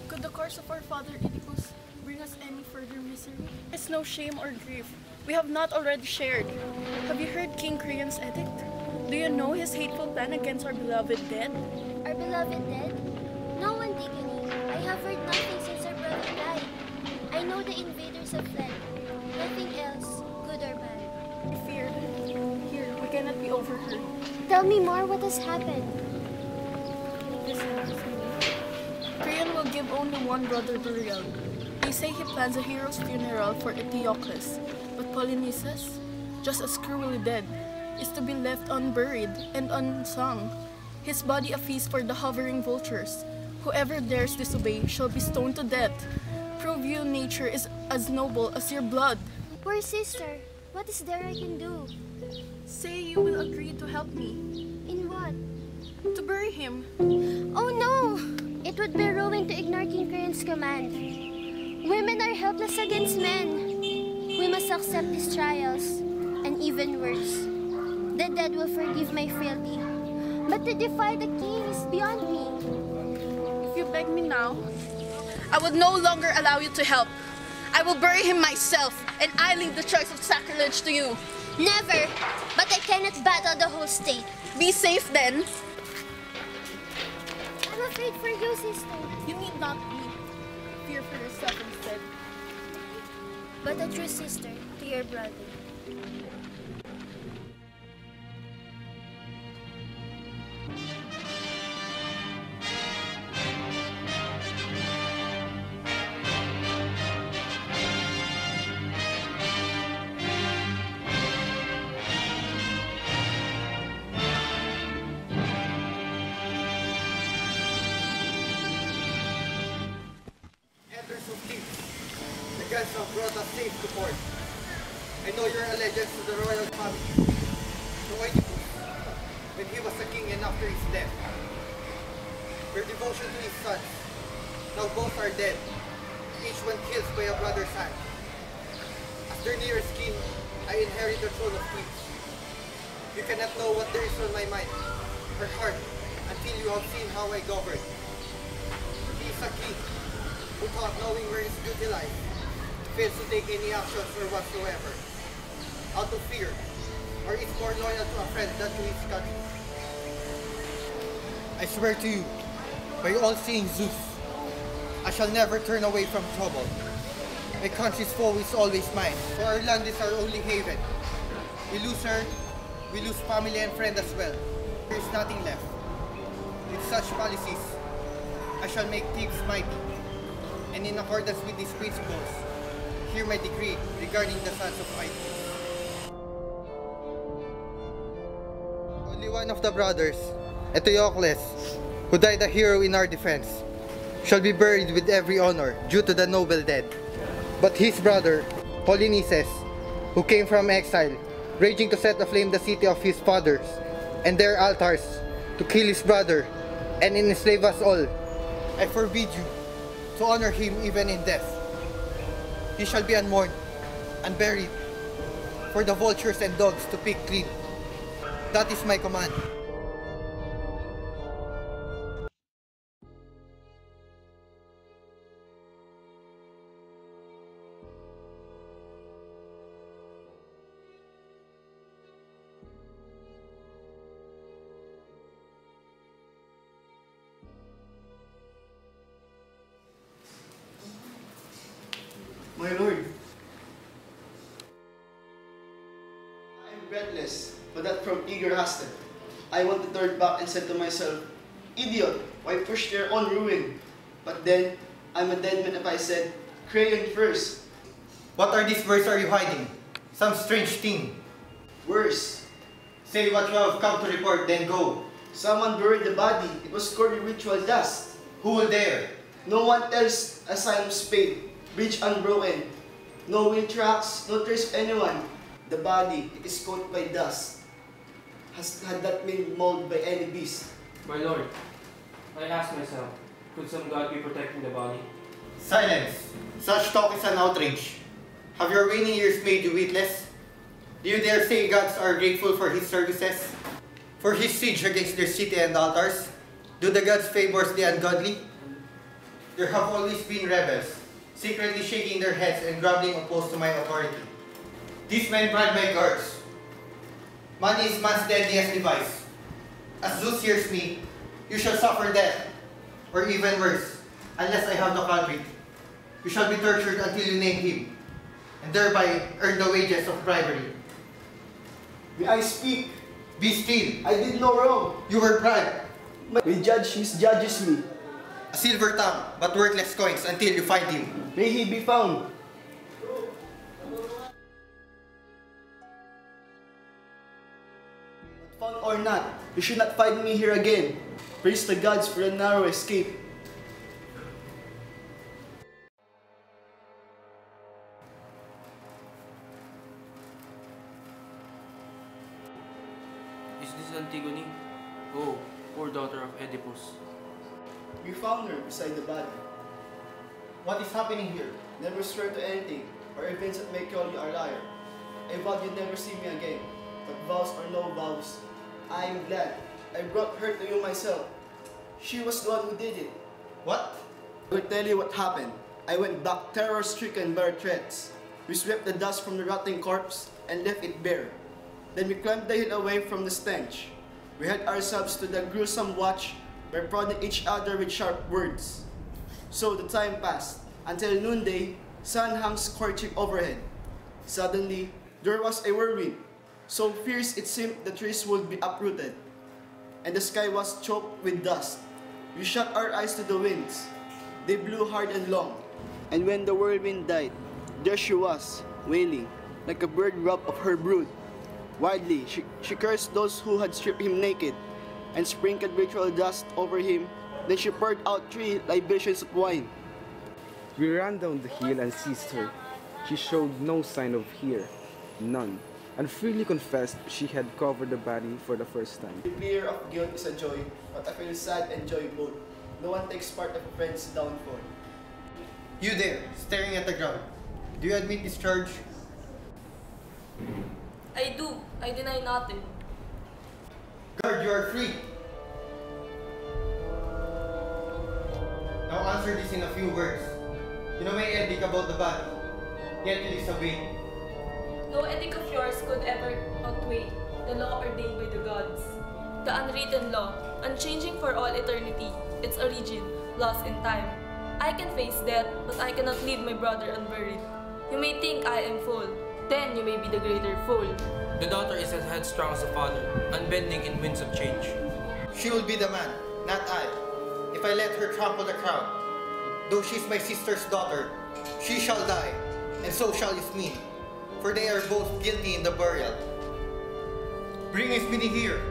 Could the course of our father Oedipus bring us any further misery? It's no shame or grief we have not already shared. Have you heard King Creon's edict? Do you know his hateful plan against our beloved dead? Our beloved dead? No, Antigone. I have heard nothing since our brother died. I know the invaders have fled. Nothing else, good or bad. I feared. Here, we cannot be overheard. Tell me more, what has happened? Listen to me. Creon will give only one brother burial. They say he plans a hero's funeral for Eteocles, but Polynices, just as cruelly dead, is to be left unburied and unsung. His body a feast for the hovering vultures. Whoever dares disobey shall be stoned to death. Prove you nature is as noble as your blood. Poor sister, what is there I can do? Say you will agree to help me. In what? To bury him. Oh no! It would be ruin to ignore King Creon's command. Women are helpless against men. We must accept these trials, and even worse. The dead will forgive my frailty, but to defy the king is beyond me. If you beg me now, I would no longer allow you to help. I will bury him myself, and I leave the choice of sacrilege to you. Never! But I cannot battle the whole state. Be safe then. I'm afraid for you, sister. You need not be. Fear for yourself instead. But a true sister to your brother. The guests have brought us safe to port. I know your allegiance to the royal family, to Oedipus, when he was a king and after his death. Your devotion to his sons, now both are dead, each one killed by a brother's hand. As their nearest kin, I inherit the throne of kings. You cannot know what there is on my mind, or heart, until you have seen how I govern. He is a king who thought knowing where his duty lies, fails to take any actions or whatsoever, out of fear, or is more loyal to a friend than to his country. I swear to you, by all-seeing Zeus, I shall never turn away from trouble. My country's foe is always mine, for our land is our only haven. We lose her, we lose family and friend as well. There is nothing left. With such policies, I shall make thieves mighty. And in accordance with these principles, hear my decree regarding the sons of Aeneas. Only one of the brothers, Eteocles, who died a hero in our defense, shall be buried with every honor due to the noble dead. But his brother, Polynices, who came from exile, raging to set aflame the city of his fathers and their altars, to kill his brother and enslave us all, I forbid you to honor him even in death. He shall be unmourned, unburied, for the vultures and dogs to pick clean. That is my command. My lord, I am breathless, but not from eager haste. I want to turn back and said to myself, idiot, why push their own ruin? But then, I'm a dead man if I said, crayon first. What are these words are you hiding? Some strange thing. Worse, Say what you have come to report, then go. someone buried the body. It was covered with ritual dust. Who will dare? No one tells a sign of spade. Bridge unbroken. No wind tracks, no trace of anyone. The body, it is coated by dust. Had that been mauled by any beast? My lord, I ask myself, could some god be protecting the body? Silence! Such talk is an outrage. Have your waning years made you witless? Do you dare say gods are grateful for his services? For his siege against their city and altars? Do the gods favor the ungodly? There have always been rebels, secretly shaking their heads and grumbling opposed to my authority. These men bribe my guards. Money is man's deadliest device. As Zeus hears me, you shall suffer death, or even worse, unless I have the culprit. You shall be tortured until you name him, and thereby earn the wages of bribery. May I speak? Be still. I did no wrong. You were bribed. My judge misjudges me. A silver tongue, but worthless coins until you find him. May he be found. But found or not, you should not find me here again. Praise the gods for a narrow escape. Is this Antigone? Oh, poor daughter of Oedipus. We found her beside the body. What is happening here? Never swear to anything, or events that may call you a liar. I vowed you'd never see me again, but vows or no vows, I am glad I brought her to you myself. She was the one who did it. What? I will tell you what happened. I went back terror-stricken by our threats. We swept the dust from the rotting corpse and left it bare. Then we climbed the hill away from the stench. We held ourselves to the gruesome watch by prodding each other with sharp words. So the time passed, until noonday, sun hung scorching overhead. Suddenly, there was a whirlwind, so fierce it seemed the trees would be uprooted, and the sky was choked with dust. We shut our eyes to the winds. They blew hard and long, and when the whirlwind died, there she was, wailing, like a bird robbed of her brood. Wildly, she cursed those who had stripped him naked, and sprinkled ritual dust over him. Then she poured out 3 libations of wine. We ran down the hill and seized her. She showed no sign of fear, none, and freely confessed she had covered the body for the first time. The fear of guilt is a joy, but I feel sad and joy both. No one takes part of a friend's downfall. You there, staring at the ground. Do you admit this charge? I do. I deny nothing. Guard, you are free. Now answer this in a few words. You know my edict about the body, yet you disobey. No edict of yours could ever outweigh the law ordained by the gods. The unwritten law, unchanging for all eternity, its origin, lost in time. I can face death, but I cannot leave my brother unburied. You may think I am fool, then you may be the greater fool. The daughter is as headstrong as the father, unbending in winds of change. She will be the man, not I. If I let her trample the crown, though she's my sister's daughter, she shall die, and so shall his me, for they are both guilty in the burial. Bring his meaning here.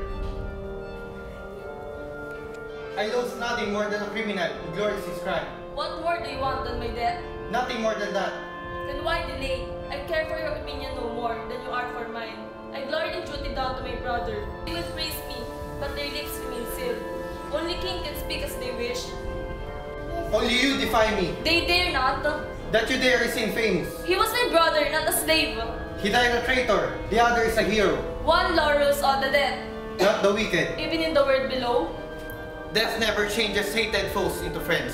I loathe nothing more than a criminal who glories his crime. What more do you want than my death? Nothing more than that. Then why delay? I care for your opinion no more than you are for mine. I glory in duty down to my brother. They will praise me, but their lips remain sealed. Only king can speak as they wish. Only you defy me. They dare not. That you dare is infamous. He was my brother, not a slave. He died a traitor. The other is a hero. One law rules all the dead. Not the wicked. Even in the world below, Death never changes hated foes into friends.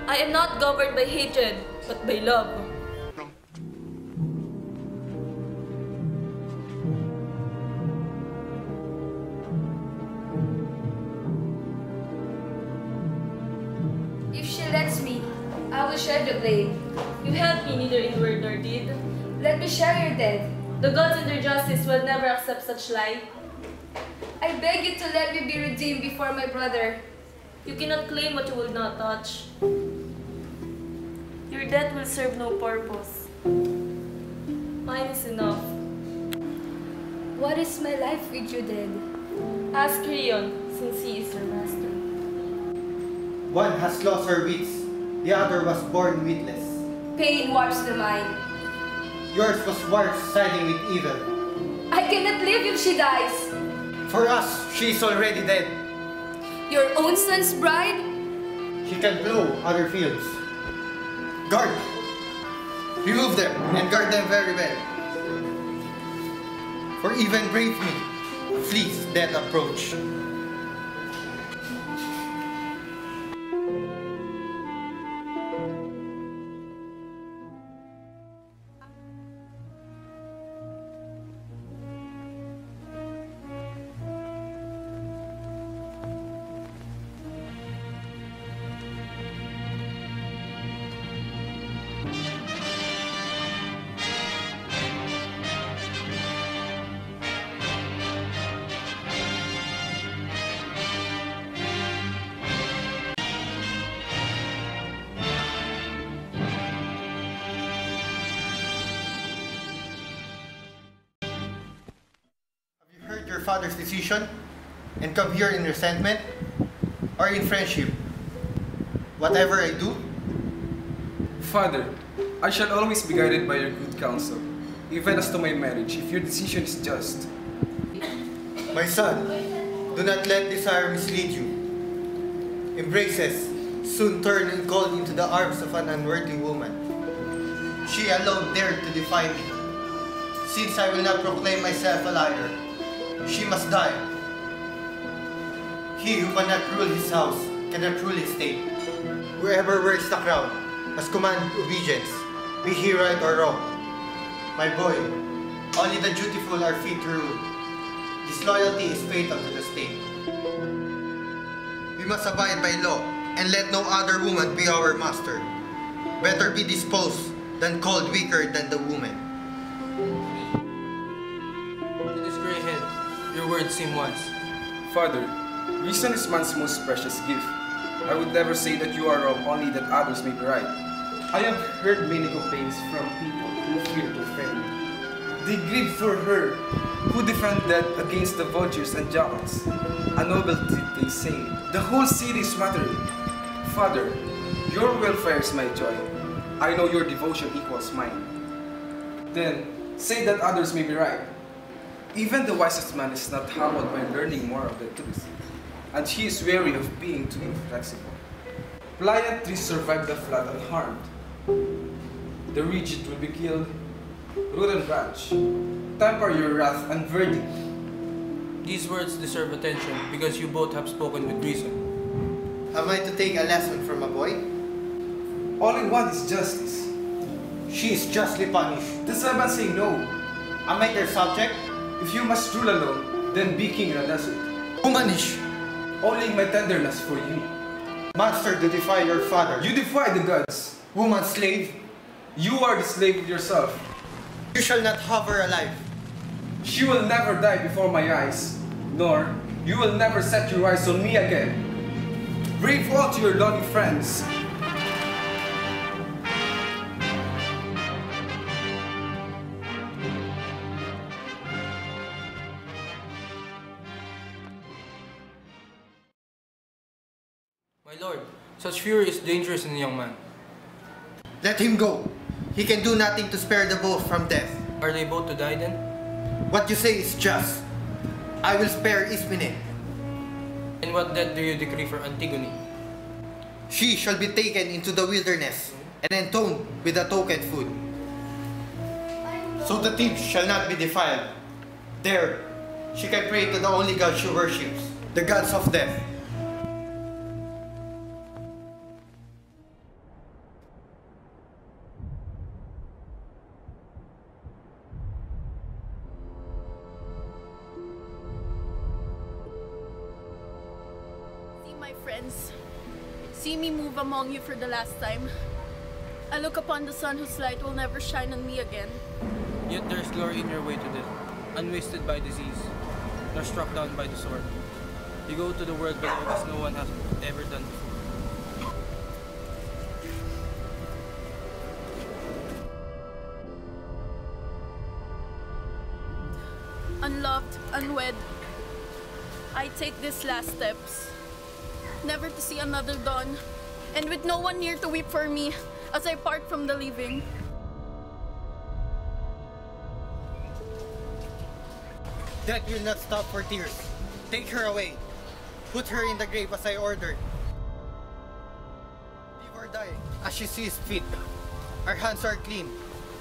I am not governed by hatred, but by love. If she lets me, I will share the blame. You help me neither in word nor deed. Let me share your death. The gods in their justice will never accept such lie. I beg you to let me be redeemed before my brother. You cannot claim what you will not touch. Your death will serve no purpose. Mine is enough. What is my life with you then? Ask Rion, since he is your master. One has lost her wits. The other was born witless. Pain warps the mind. Yours was worse siding with evil. I cannot live if she dies. For us, she is already dead. Your own son's bride? She can plow other fields. Guard! Remove them and guard them very well. For even brave me flees death approach. Your father's decision and come here in resentment or in friendship. Whatever I do, Father, I shall always be guided by your good counsel, even as to my marriage, if your decision is just. my son, do not let desire mislead you. Embraces soon turn and cold into the arms of an unworthy woman. She alone dared to defy me. Since I will not proclaim myself a liar, she must die. He who cannot rule his house cannot rule his state. Whoever wears the crown must command obedience, be he right or wrong. My boy, only the dutiful are fit to rule. Disloyalty is fatal to the state. We must abide by law and let no other woman be our master. Better be disposed than called weaker than the woman. Your words seem wise. Father, reason is man's most precious gift. I would never say that you are wrong, only that others may be right. I have heard many complaints from people who fear to offend. They grieve for her who defended against the vultures and jackals. A noble deed, they say. The whole city is mattering. Father, your welfare is my joy. I know your devotion equals mine. Then, say that others may be right. Even the wisest man is not humbled by learning more of the truth, and he is weary of being too inflexible. Pliant trees survive the flood unharmed. The rigid will be killed, root and branch. Temper your wrath and verdict. These words deserve attention because you both have spoken with reason. Am I to take a lesson from a boy? All in one is justice. She is justly punished. The seven say no. Am I their subject? If you must rule alone, then be king in a desert. Womanish! Only my tenderness for you. Monster to defy your father. You defy the gods. Woman slave. You are the slave of yourself. You shall not hover alive. She will never die before my eyes, nor you will never set your eyes on me again. Brave all to your loving friends. My lord, such fury is dangerous in a young man. Let him go. He can do nothing to spare the both from death. Are they both to die then? What you say is just. I will spare Ismene. And what death do you decree for Antigone? She shall be taken into the wilderness and entombed with the token food. So the thief shall not be defiled. There, she can pray to the only God she worships, the gods of death. My friends, see me move among you for the last time. I look upon the sun whose light will never shine on me again. Yet there is glory in your way to death, unwasted by disease, nor struck down by the sword. You go to the world below as no one has ever done before. Unloved, unwed, I take these last steps, never to see another dawn, and with no one near to weep for me as I part from the living. Death will not stop for tears. Take her away. Put her in the grave as I ordered. Live or die, as she sees fit. Our hands are clean,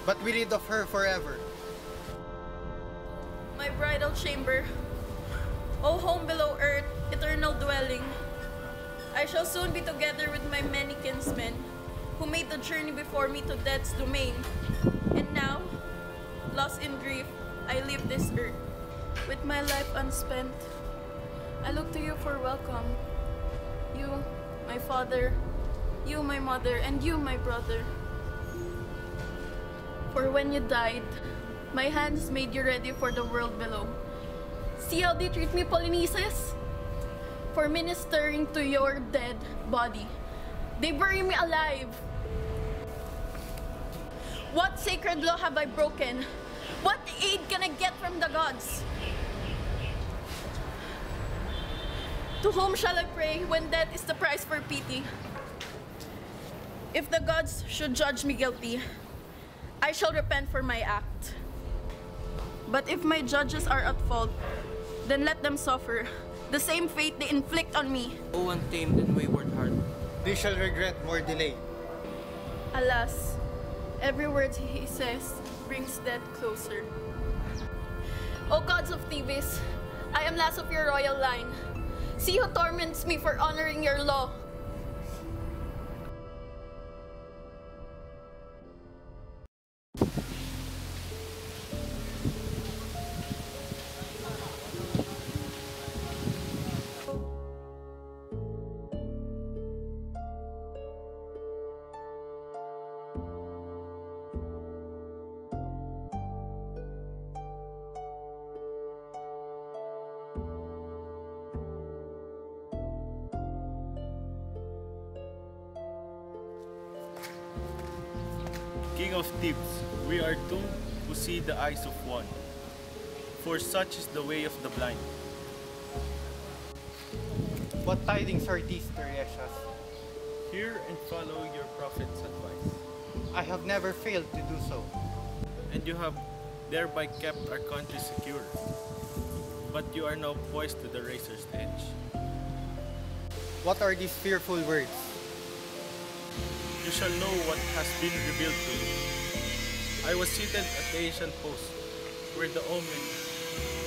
but we rid of her forever. My bridal chamber, O home below earth, eternal dwelling. I shall soon be together with my many kinsmen, who made the journey before me to death's domain. And now, lost in grief, I leave this earth. With my life unspent, I look to you for welcome. You, my father, you, my mother, and you, my brother. For when you died, my hands made you ready for the world below. See how they treat me, Polyneices? For ministering to your dead body. They bury me alive. What sacred law have I broken? What aid can I get from the gods? To whom shall I pray when death is the price for pity? If the gods should judge me guilty, I shall repent for my act. But if my judges are at fault, then let them suffer the same fate they inflict on me. O untamed and wayward heart, They shall regret more delay. Alas, every word he says brings death closer. O gods of Thebes, I am last of your royal line. See who torments me for honoring your law. King of Thebes, we are two who see the eyes of one, for such is the way of the blind. What tidings are these, Tiresias? Hear and follow your prophet's advice, I have never failed to do so. and you have thereby kept our country secure. But you are now poised to the razor's edge. What are these fearful words? You shall know what has been revealed to you. I was seated at the ancient post, where the omen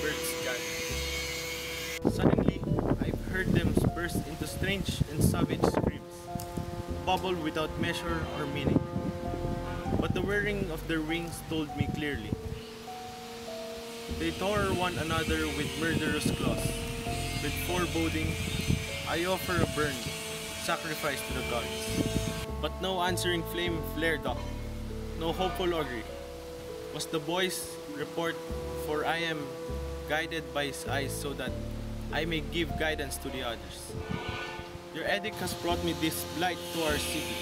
birds gathered. Suddenly, I've heard them burst into strange and savage screams, bubble without measure or meaning. But the whirring of their wings told me clearly. They tore one another with murderous claws. With foreboding, I offer a burn, sacrifice to the gods. But no answering flame flared up, no hopeful augury. was the boy's report, for I am guided by his eyes so that I may give guidance to the others. Your edict has brought me this blight to our city.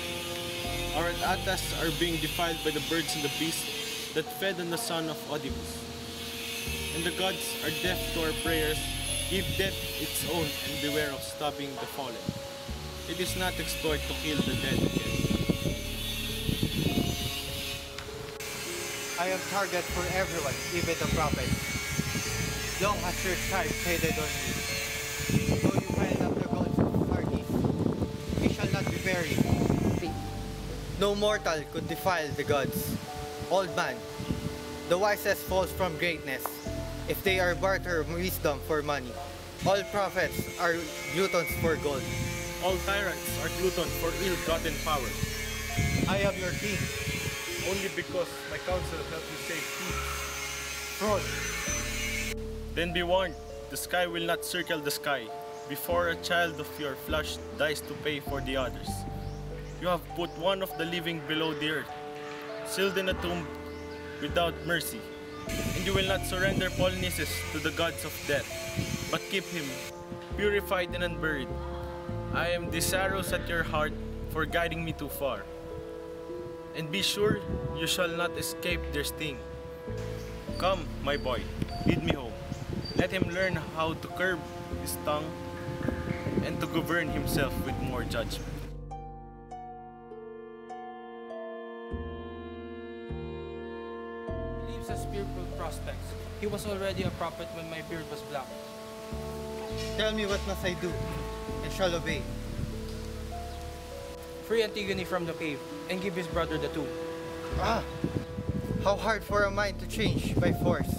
Our atas are being defiled by the birds and the beasts that fed on the son of Ode I. And the gods are deaf to our prayers. Give death its own and beware of stopping the fallen. It is not exploit to kill the dead again. I am target for everyone, even the prophets. Long has your child faded on me. Though you pile up the gods of Artis, he shall not be buried. No mortal could defile the gods. Old man, the wisest falls from greatness, if they are barter wisdom for money. All prophets are gluttons for gold. All tyrants are gluttons for ill-gotten power. I am your king. Only because my counsel helped you save peace. Fraud. Then be warned, the sky will not circle the sky before a child of your flesh dies to pay for the others. You have put one of the living below the earth, sealed in a tomb without mercy. And you will not surrender Polonices to the gods of death, but keep him purified and unburied. I am desirous at your heart for guiding me too far. And be sure you shall not escape their sting. Come, my boy, lead me home. Let him learn how to curb his tongue and to govern himself with more judgment. He leaves us fearful prospects. He was already a prophet when my beard was black. Tell me what must I do, and shall obey. Free Antigone from the cave and give his brother the tomb. Ah! How hard for a mind to change by force.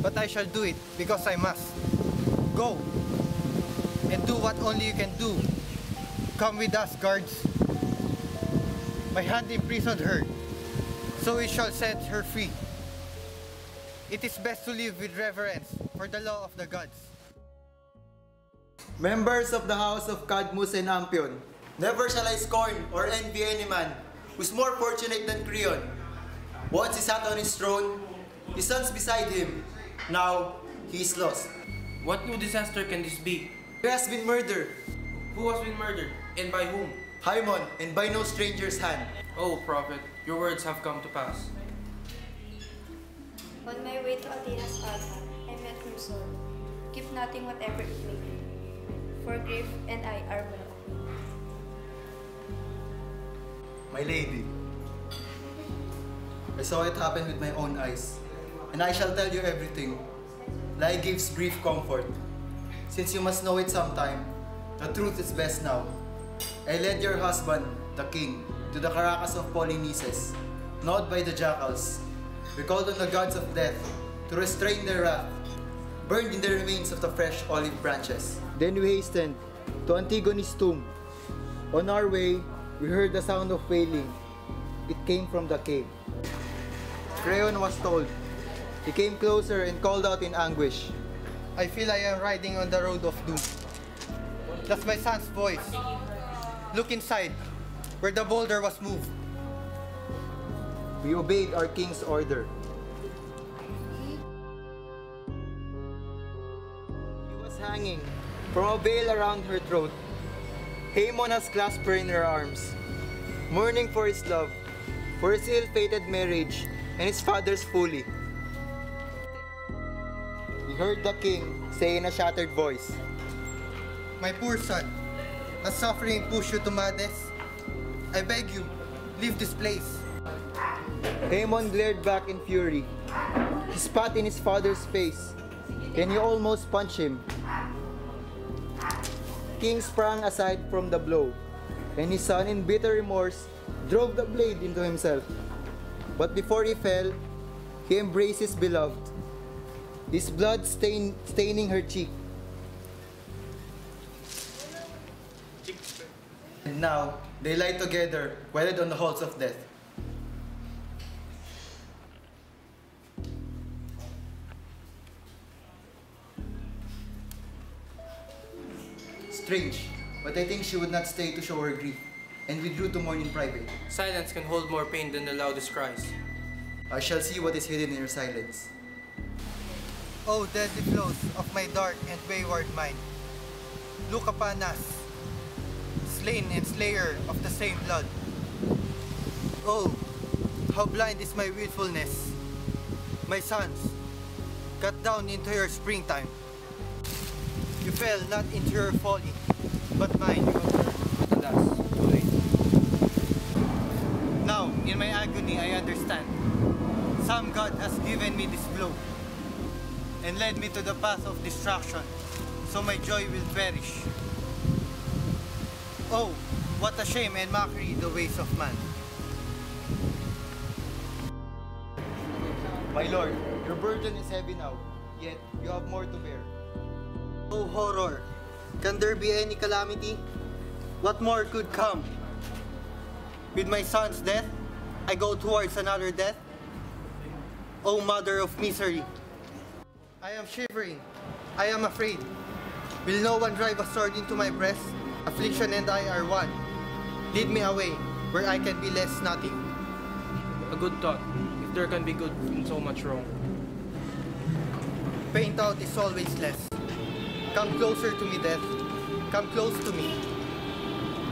But I shall do it because I must. Go! And do what only you can do. Come with us, guards. My hand imprisoned her, so we shall set her free. It is best to live with reverence for the law of the gods. Members of the house of Cadmus and Ampion, never shall I scorn or envy any man who's more fortunate than Creon. Once he sat on his throne, his sons beside him. Now, he is lost. What new disaster can this be? There has been murder. Who has been murdered, and by whom? Haimon, and by no stranger's hand. Oh, prophet, your words have come to pass. On my way to Athena's altar, I met Ramon. Keep nothing whatever it may be, for grief and I are one of me. My lady, I saw it happen with my own eyes, and I shall tell you everything. Lie gives brief comfort. Since you must know it sometime, the truth is best now. I led your husband, the king, to the Caracas of Polonices, gnawed by the jackals. We called on the gods of death to restrain their wrath, burned in the remains of the fresh olive branches. Then we hastened to Antigone's tomb. On our way, we heard the sound of wailing. It came from the cave. Creon was told. He came closer and called out in anguish. I feel I am riding on the road of doom. That's my son's voice. Look inside, where the boulder was moved. We obeyed our king's order. She was hanging from a veil around her throat. Haemon has clasped her in her arms, mourning for his love, for his ill-fated marriage, and his father's folly. We heard the king say in a shattered voice, My poor son, has suffering pushed you to madness? I beg you, leave this place. Haemon glared back in fury. He spat in his father's face. Then he almost punched him. King sprang aside from the blow, and his son, in bitter remorse, drove the blade into himself. But before he fell, he embraced his beloved, his blood staining her cheek. And now, they lie together, wedded on the halls of death. Strange, but I think she would not stay to show her grief, and withdrew to mourn in private. Silence can hold more pain than the loudest cries. I shall see what is hidden in your silence. O deadly flows of my dark and wayward mind, look upon us, slain and slayer of the same blood. Oh, how blind is my willfulness. My sons, cut down into your springtime. You fell not into your folly, but mine. Alas, too late. Now, in my agony, I understand. Some God has given me this blow and led me to the path of destruction, so my joy will perish. Oh, what a shame and mockery the ways of man. My lord, your burden is heavy now, yet you have more to bear. Oh horror, can there be any calamity? What more could come? With my son's death, I go towards another death? Oh mother of misery, I am shivering, I am afraid. Will no one drive a sword into my breast? Affliction and I are one. Lead me away, where I can be less nothing. A good thought, if there can be good in so much wrong. Paint out is always less. Come closer to me, death. Come close to me.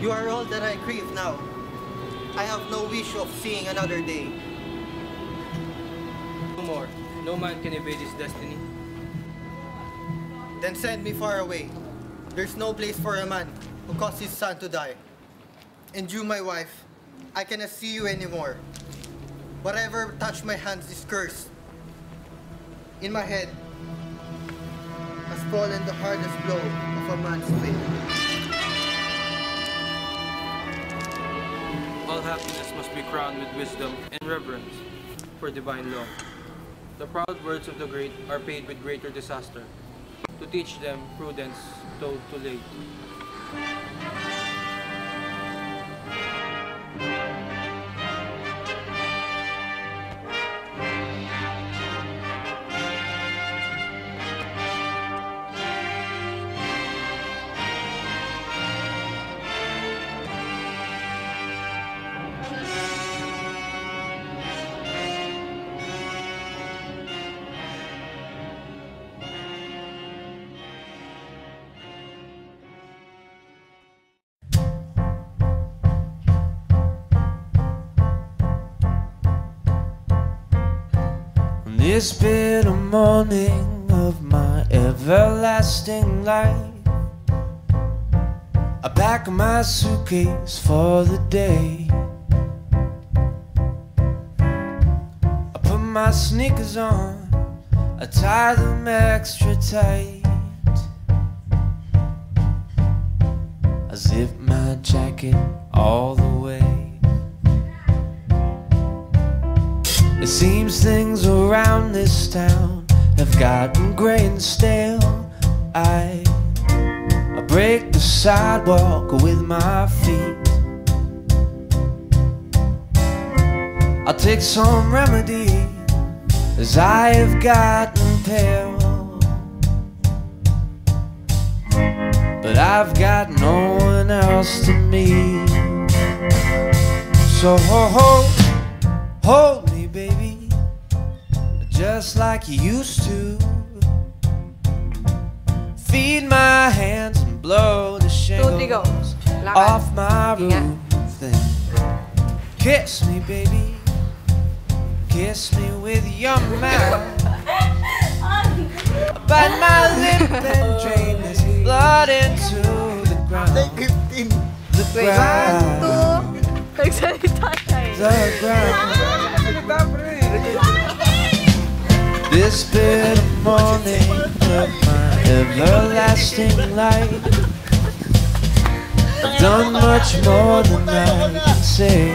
You are all that I crave now. I have no wish of seeing another day. No more. No man can evade his destiny. Then send me far away. There's no place for a man who caused his son to die. And you, my wife, I cannot see you anymore. Whatever touched my hands is cursed. In my head has fallen the hardest blow of a man's fate. All happiness must be crowned with wisdom and reverence for divine law. The proud words of the great are paid with greater disaster. To teach them prudence, though too late. It's been a morning of my everlasting life. I pack my suitcase for the day. I put my sneakers on, I tie them extra tight. I zip my jacket all the way. It seems things around this town have gotten gray and stale. I break the sidewalk with my feet. I'll take some remedy as I have gotten pale. But I've got no one else to meet. So hold me, baby, just like you used to. Feed my hands and blow the shingles off my roof. Then kiss me, baby, kiss me with your mouth. Bite my lip and drain this blood into the ground. The ground. The ground. This bitter morning of my everlasting life, I've done much more than I can say.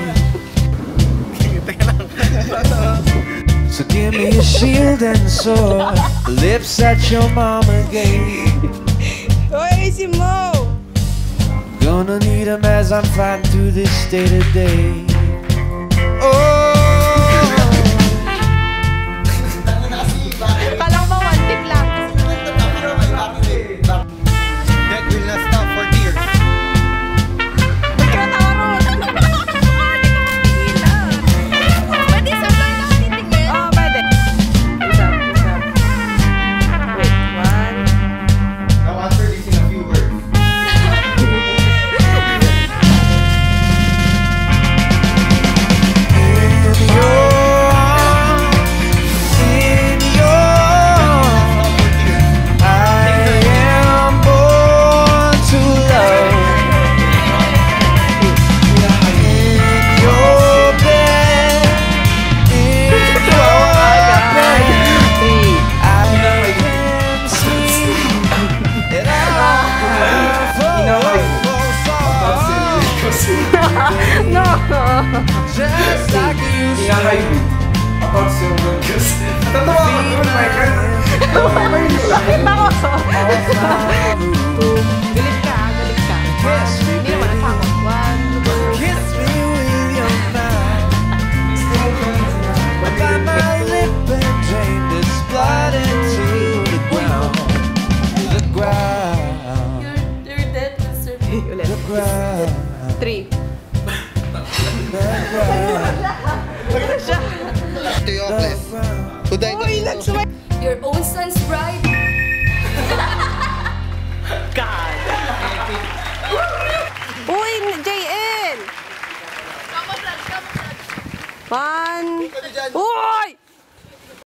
So give me a shield and a sword, the lips that your mama gave. Gonna need them as I'm fighting through this day to day. Oh, That will not stop for tears. Galit ka, galit ka. Hindi naman ang takot. 1, Kiss me with your mouth. By my lip and drain this blood into the ground. The ground. You're dead, Mr. The ground. 3. Theocles, who died Your own son's bride? God. Uy, JN! 1. Uy!